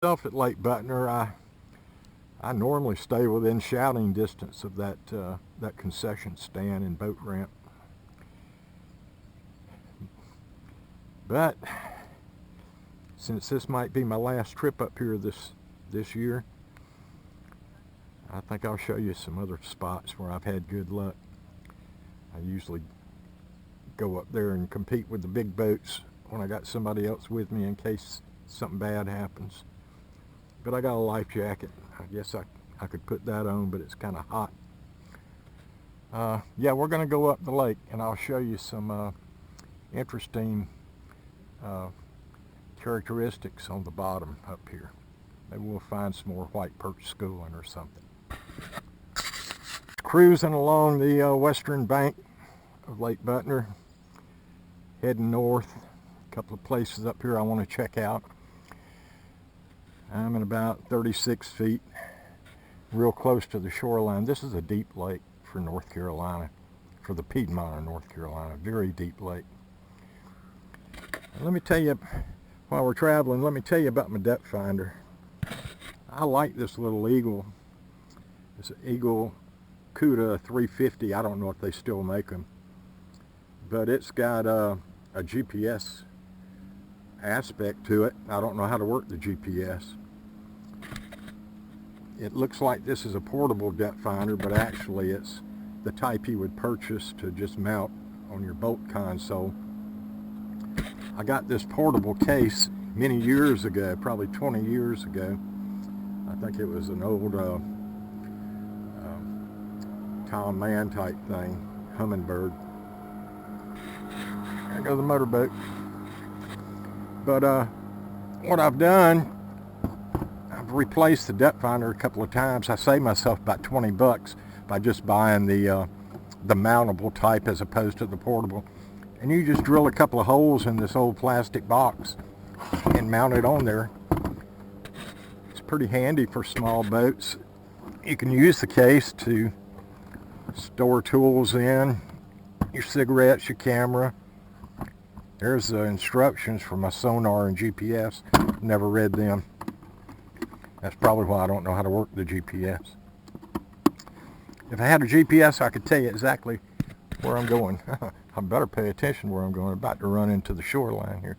Myself at Lake Butner, I normally stay within shouting distance of that concession stand and boat ramp. But since this might be my last trip up here this year, I think I'll show you some other spots where I've had good luck. I usually go up there and compete with the big boats when I got somebody else with me in case something bad happens. But I got a life jacket. I guess I could put that on, but it's kind of hot. Yeah, we're going to go up the lake, and I'll show you some interesting characteristics on the bottom up here. Maybe we'll find some more white perch schooling or something. Cruising along the western bank of Lake Butner, heading north. A couple of places up here I want to check out. I'm at about 36 feet, real close to the shoreline. This is a deep lake for North Carolina, for the Piedmont of North Carolina, very deep lake. And let me tell you, while we're traveling, let me tell you about my depth finder. I like this little Eagle. It's an Eagle Cuda 350. I don't know if they still make them, but it's got a GPS aspect to it. I don't know how to work the GPS. It looks like this is a portable depth finder, but actually it's the type you would purchase to just mount on your boat console. I got this portable case many years ago, probably 20 years ago. I think it was an old Tom Mann type thing, Humminbird. There goes the motorboat. But what I've done, I've replaced the depth finder a couple of times. I saved myself about 20 bucks by just buying the mountable type as opposed to the portable. And you just drill a couple of holes in this old plastic box and mount it on there. It's pretty handy for small boats. You can use the case to store tools in, your cigarettes, your camera. There's the instructions for my sonar and GPS. Never read them. That's probably why I don't know how to work the GPS. If I had a GPS, I could tell you exactly where I'm going. I better pay attention where I'm going. I'm about to run into the shoreline here.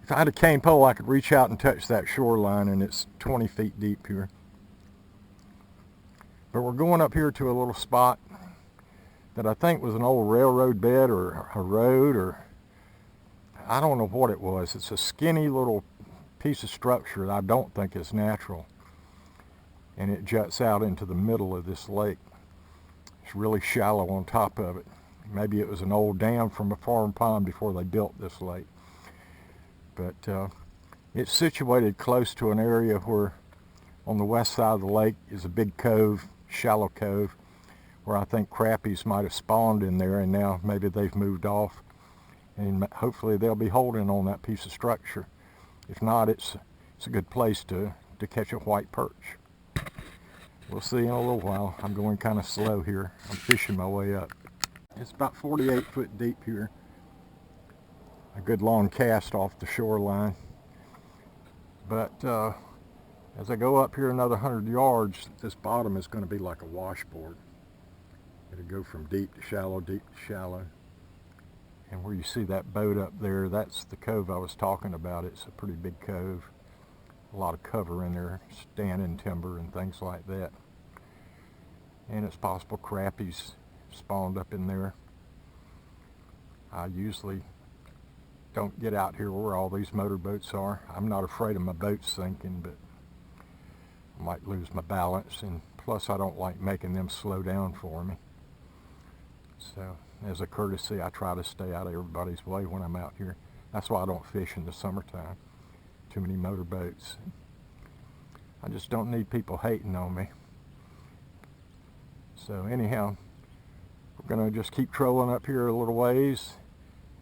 If I had a cane pole, I could reach out and touch that shoreline, and it's 20 feet deep here. But we're going up here to a little spot that I think was an old railroad bed or a road, or I don't know what it was. It's a skinny little piece of structure that I don't think is natural, and it juts out into the middle of this lake. It's really shallow on top of it. Maybe it was an old dam from a farm pond before they built this lake. But it's situated close to an area where on the west side of the lake is a big cove, shallow cove, where I think crappies might have spawned in there, and now maybe they've moved off, and hopefully they'll be holding on that piece of structure. If not, it's a good place to catch a white perch. We'll see in a little while. I'm going kind of slow here. I'm fishing my way up. It's about 48 foot deep here. A good long cast off the shoreline. But as I go up here another 100 yards, this bottom is going to be like a washboard. It'll go from deep to shallow, deep to shallow. And where you see that boat up there, that's the cove I was talking about. It's a pretty big cove. A lot of cover in there, standing timber and things like that. And it's possible crappies spawned up in there. I usually don't get out here where all these motorboats are. I'm not afraid of my boat sinking, but I might lose my balance, and plus I don't like making them slow down for me. So as a courtesy, I try to stay out of everybody's way when I'm out here. That's why I don't fish in the summertime. Too many motorboats. I just don't need people hating on me. So anyhow, we're going to just keep trolling up here a little ways.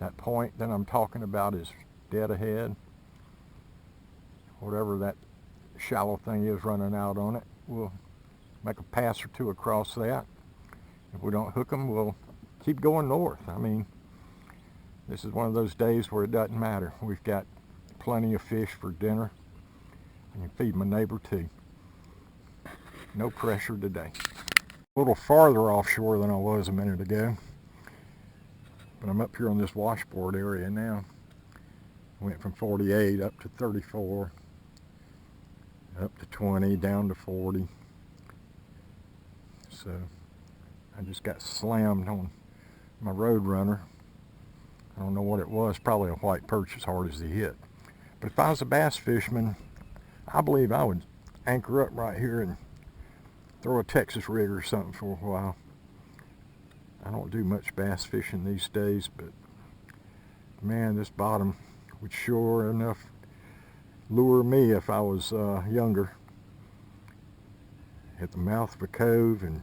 That point that I'm talking about is dead ahead. Whatever that shallow thing is running out on it, we'll make a pass or two across that. If we don't hook them, we'll keep going north. I mean, this is one of those days where it doesn't matter. We've got plenty of fish for dinner. I can feed my neighbor too. No pressure today. A little farther offshore than I was a minute ago. But I'm up here on this washboard area now. Went from 48 up to 34, up to 20, down to 40. So I just got slammed on my road runner. I don't know what it was, probably a white perch as hard as he hit. But if I was a bass fisherman, I believe I would anchor up right here and throw a Texas rig or something for a while. I don't do much bass fishing these days, but man, this bottom would sure enough lure me if I was younger. At the mouth of a cove and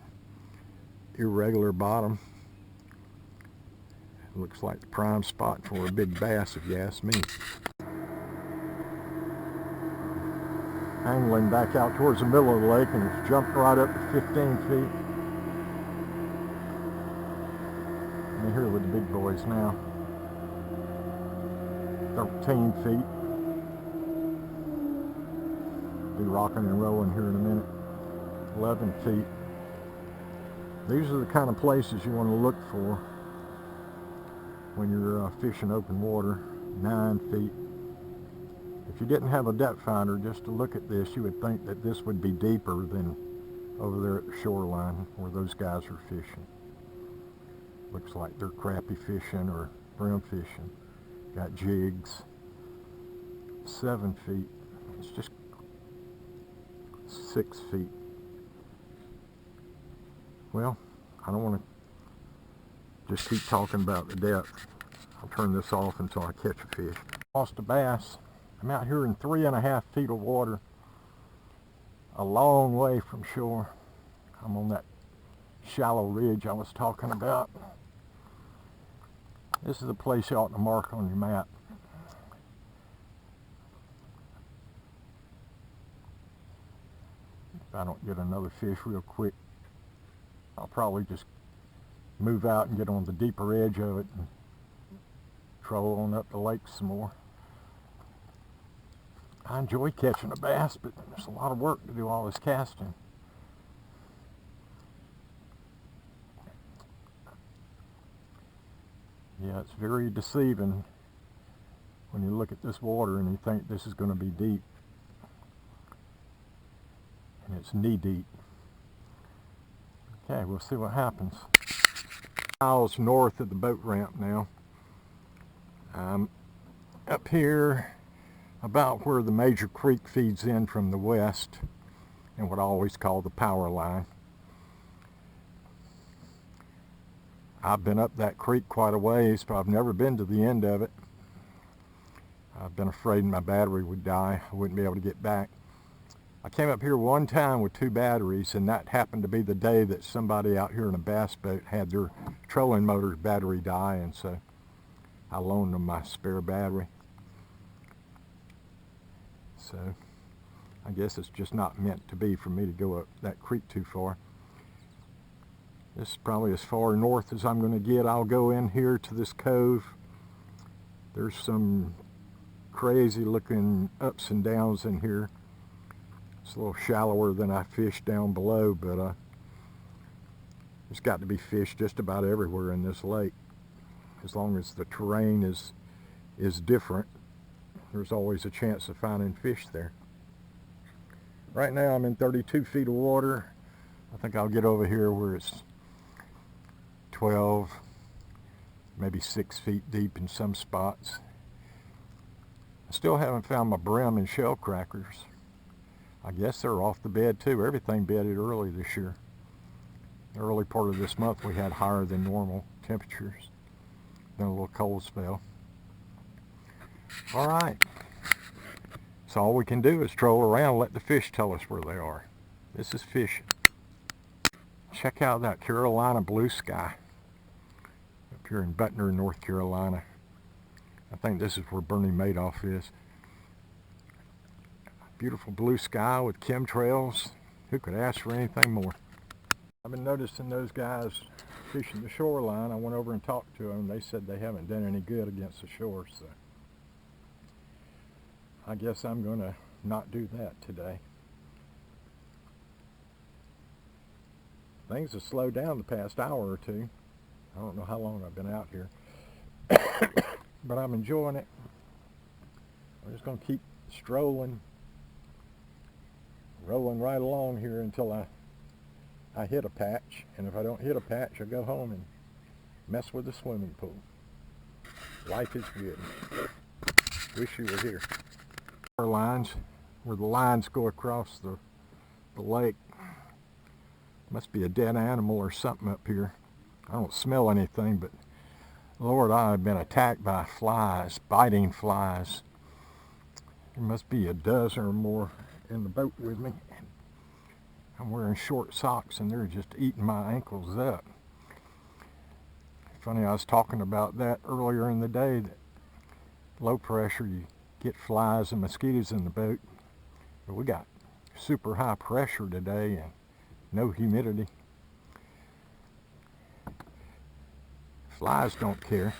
irregular bottom. Looks like the prime spot for a big bass if you ask me. Angling back out towards the middle of the lake, and it's jumped right up to 15 feet. I'm here with the big boys now. 13 feet. Be rocking and rolling here in a minute. 11 feet. These are the kind of places you want to look for when you're fishing open water. 9 feet. If you didn't have a depth finder, just to look at this, you would think that this would be deeper than over there at the shoreline where those guys are fishing. Looks like they're crappie fishing or brim fishing. Got jigs. 7 feet. It's just 6 feet. Well, I don't want to just keep talking about the depth. I'll turn this off until I catch a fish. Lost a bass. I'm out here in 3.5 feet of water, a long way from shore. I'm on that shallow ridge I was talking about. This is a place you ought to mark on your map. If I don't get another fish real quick, I'll probably just move out and get on the deeper edge of it and troll on up the lake some more. I enjoy catching a bass, but there's a lot of work to do all this casting. Yeah, it's very deceiving when you look at this water and you think this is going to be deep. And it's knee deep. Okay, we'll see what happens. Miles north of the boat ramp now. I'm up here about where the major creek feeds in from the west, and what I always call the power line. I've been up that creek quite a ways, but I've never been to the end of it. I've been afraid my battery would die. I wouldn't be able to get back. I came up here one time with 2 batteries, and that happened to be the day that somebody out here in a bass boat had their trolling motor's battery die, and so I loaned them my spare battery. So I guess it's just not meant to be for me to go up that creek too far. This is probably as far north as I'm going to get. I'll go in here to this cove. There's some crazy looking ups and downs in here. It's a little shallower than I fished down below, but there's got to be fish just about everywhere in this lake. As long as the terrain is different, there's always a chance of finding fish there. Right now I'm in 32 feet of water. I think I'll get over here where it's 12, maybe 6 feet deep in some spots. I still haven't found my brim and shell crackers. I guess they're off the bed too. Everything bedded early this year. The early part of this month we had higher than normal temperatures. Then a little cold spell. All right, so all we can do is troll around and let the fish tell us where they are. This is fishing. Check out that Carolina blue sky up here in Butner, North Carolina. I think this is where Bernie Madoff is. Beautiful blue sky with chemtrails. Who could ask for anything more? I've been noticing those guys fishing the shoreline. I went over and talked to them. They said they haven't done any good against the shore. So I guess I'm going to not do that today. Things have slowed down the past hour or two. I don't know how long I've been out here, but I'm enjoying it. I'm just going to keep strolling, rolling right along here until I hit a patch. And if I don't hit a patch, I go home and mess with the swimming pool. Life is good. Wish you were here. Lines, where the lines go across the lake. Must be a dead animal or something up here. I don't smell anything, but Lord, I have been attacked by flies, biting flies. There must be a dozen or more in the boat with me. I'm wearing short socks and they're just eating my ankles up. Funny, I was talking about that earlier in the day, that low pressure, you get flies and mosquitoes in the boat. But we got super high pressure today and no humidity. Flies don't care.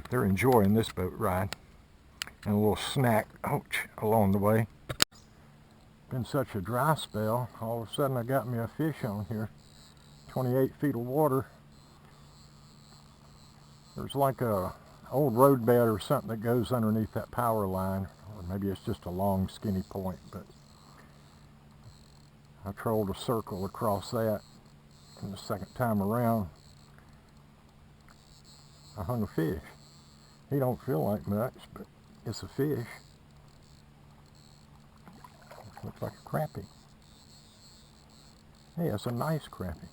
They're enjoying this boat ride. And a little snack, ouch, along the way. Been such a dry spell, all of a sudden I got me a fish on here. 28 feet of water. There's like a old road bed or something that goes underneath that power line, or maybe it's just a long skinny point, but I trolled a circle across that, and the second time around I hung a fish. He don't feel like much, but it's a fish. Looks like a crappie. Hey, it's a nice crappie.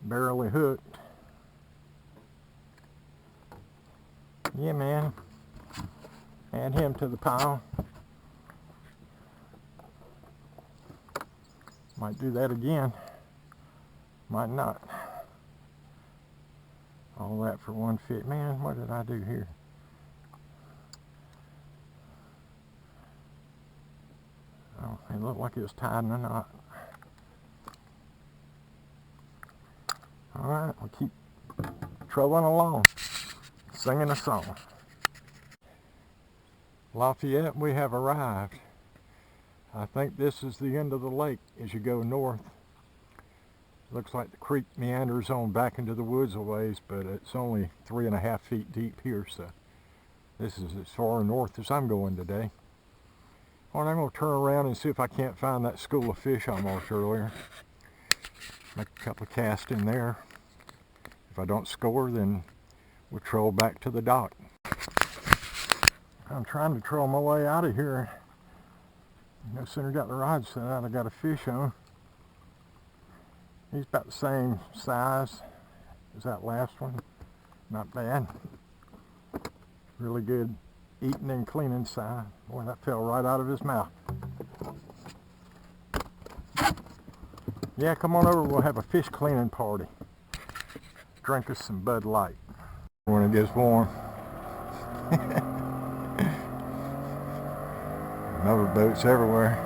Barely hooked. Yeah, man. Add him to the pile. Might do that again. Might not. All that for one fish. Man, what did I do here? Oh, it looked like it was tied in a knot. Alright, we'll keep trolling along, singing a song. Lafayette, we have arrived. I think this is the end of the lake as you go north. Looks like the creek meanders on back into the woods a ways, but it's only 3.5 feet deep here, so this is as far north as I'm going today. Well, I'm going to turn around and see if I can't find that school of fish I marked earlier. Make a couple of casts in there. If I don't score, then we'll troll back to the dock. I'm trying to troll my way out of here. No sooner got the rod set out, I got a fish on. He's about the same size as that last one. Not bad. Really good eating and cleaning side. Boy, that fell right out of his mouth. Yeah, come on over, we'll have a fish cleaning party. Drink us some Bud Light when it gets warm. Motorboats everywhere.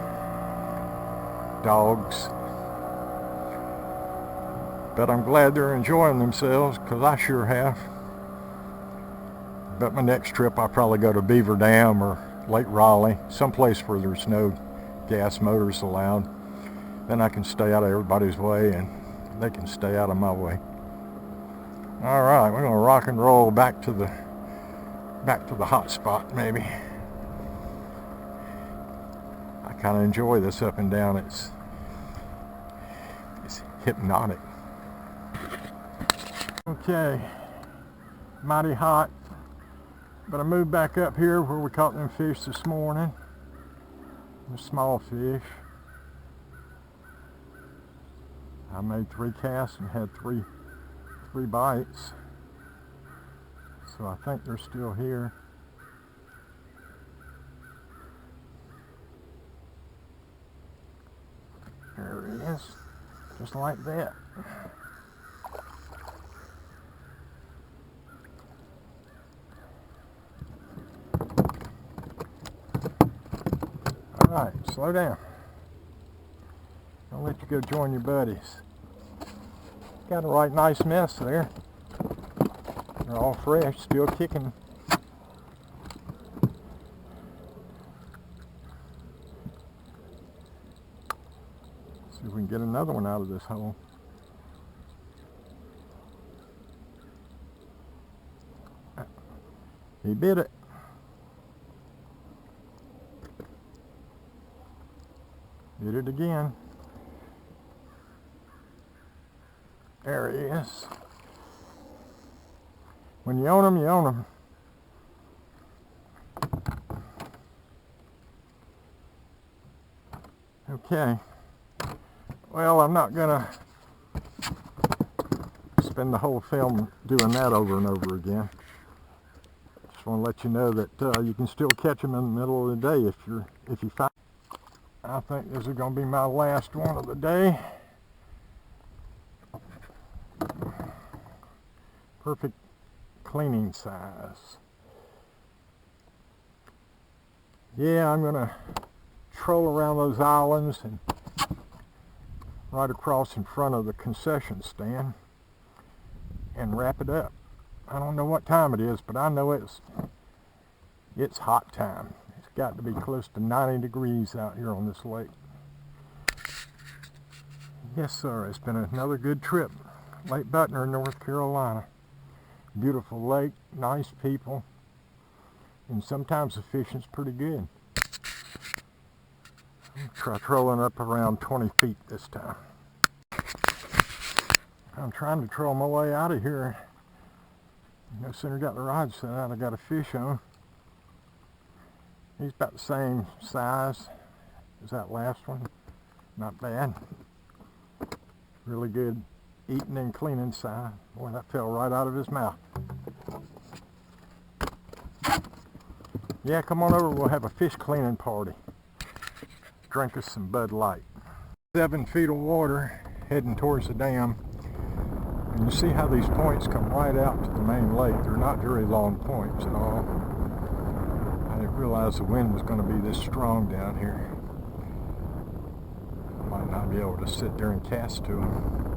Dogs. But I'm glad they're enjoying themselves, because I sure have. But my next trip I'll probably go to Beaver Dam or Lake Raleigh, someplace where there's no gas motors allowed. Then I can stay out of everybody's way and they can stay out of my way. Alright, we're gonna rock and roll back to the hot spot maybe. I kinda enjoy this up and down. It's hypnotic. Okay, mighty hot, but I moved back up here where we caught them fish this morning. The small fish. I made 3 casts and had three bites, so I think they're still here. There it is, just like that. Alright, slow down. I'll let you go join your buddies. Got a right nice mess there. They're all fresh, still kicking. See if we can get another one out of this hole. He bit it. Did it again. There he is. When you own them, you own them. Okay. Well, I'm not gonna spend the whole film doing that over and over again. Just want to let you know that you can still catch them in the middle of the day if you find. I think this is going to be my last one of the day. Perfect cleaning size. Yeah, I'm going to troll around those islands and right across in front of the concession stand and wrap it up. I don't know what time it is, but I know it's hot time. It's got to be close to 90 degrees out here on this lake. Yes, sir. It's been another good trip. Lake Butner, North Carolina. Beautiful lake, nice people, and sometimes the fishing's pretty good. I'll try trolling up around 20 feet this time. I'm trying to troll my way out of here. No sooner got the rod set out, I got a fish on. He's about the same size as that last one. Not bad. Really good eating and cleaning size. Boy, that fell right out of his mouth. Yeah, come on over, we'll have a fish cleaning party. Drink us some Bud Light. 7 feet of water heading towards the dam. And you see how these points come right out to the main lake. They're not very long points at all. I didn't realize the wind was going to be this strong down here. I might not be able to sit there and cast to them.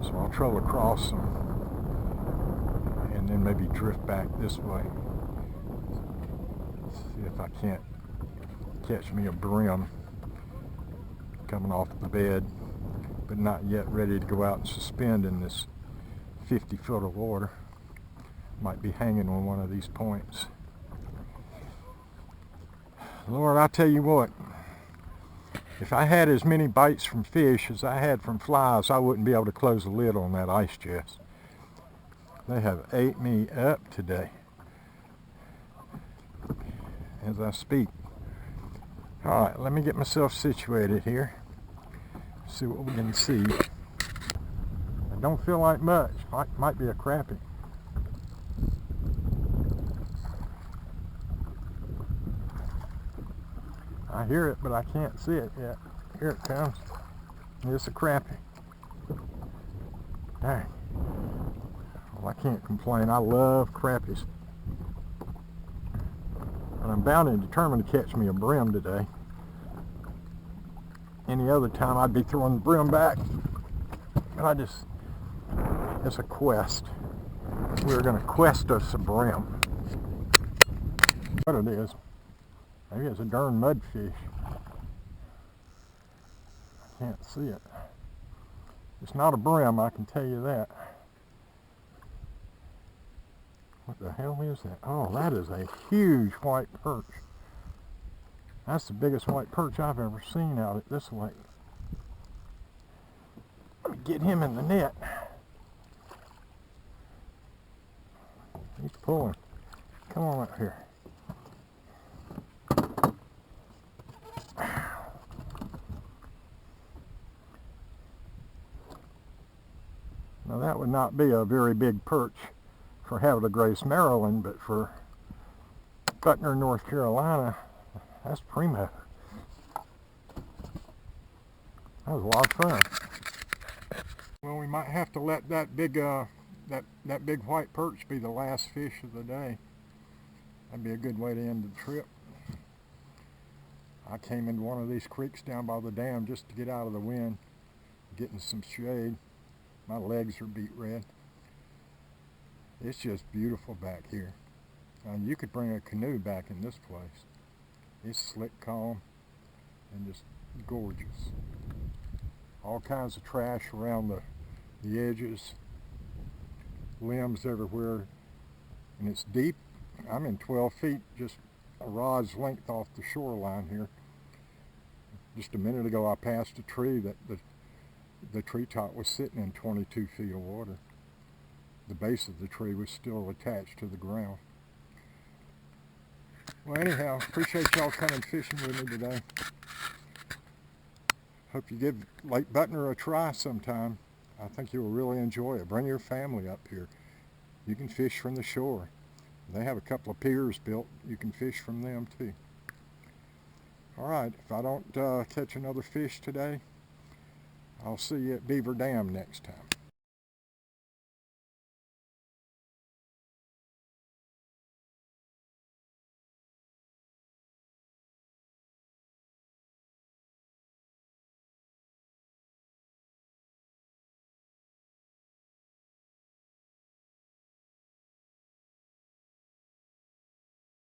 So I'll troll across them and then maybe drift back this way. See if I can't catch me a brim coming off the bed, but not yet ready to go out and suspend in this 50 foot of water. Might be hanging on one of these points. Lord, I tell you what, if I had as many bites from fish as I had from flies, I wouldn't be able to close the lid on that ice chest. They have ate me up today as I speak. All right, let me get myself situated here. See what we can see. I don't feel like much. Might be a crappie. I hear it, but I can't see it yet. Here it comes. It's a crappie. Dang. Well, I can't complain. I love crappies. And I'm bound and determined to catch me a brim today. Any other time I'd be throwing the brim back. But it's a quest. We're going to quest us a brim. What it is. Maybe it's a darn mudfish. I can't see it. It's not a brim, I can tell you that. What the hell is that? Oh, that is a huge white perch. That's the biggest white perch I've ever seen out at this lake. Let me get him in the net. He's pulling. Come on up here. Now that would not be a very big perch for Havre de Grace, Maryland, but for Butner, North Carolina, that's primo. That was a lot of fun. Well, we might have to let that big that big white perch be the last fish of the day. That'd be a good way to end the trip. I came into one of these creeks down by the dam just to get out of the wind, getting some shade. My legs are beat red. It's just beautiful back here. You could bring a canoe back in this place. It's slick, calm, and just gorgeous. All kinds of trash around the edges, limbs everywhere, and it's deep. I'm in 12 feet, just a rod's length off the shoreline here. Just a minute ago I passed a tree that the treetop was sitting in 22 feet of water. The base of the tree was still attached to the ground. Well, anyhow, appreciate y'all coming fishing with me today. Hope you give Lake Butner a try sometime. I think you'll really enjoy it. Bring your family up here. You can fish from the shore. They have a couple of piers built. You can fish from them too. All right, if I don't catch another fish today, I'll see you at Beaver Dam next time.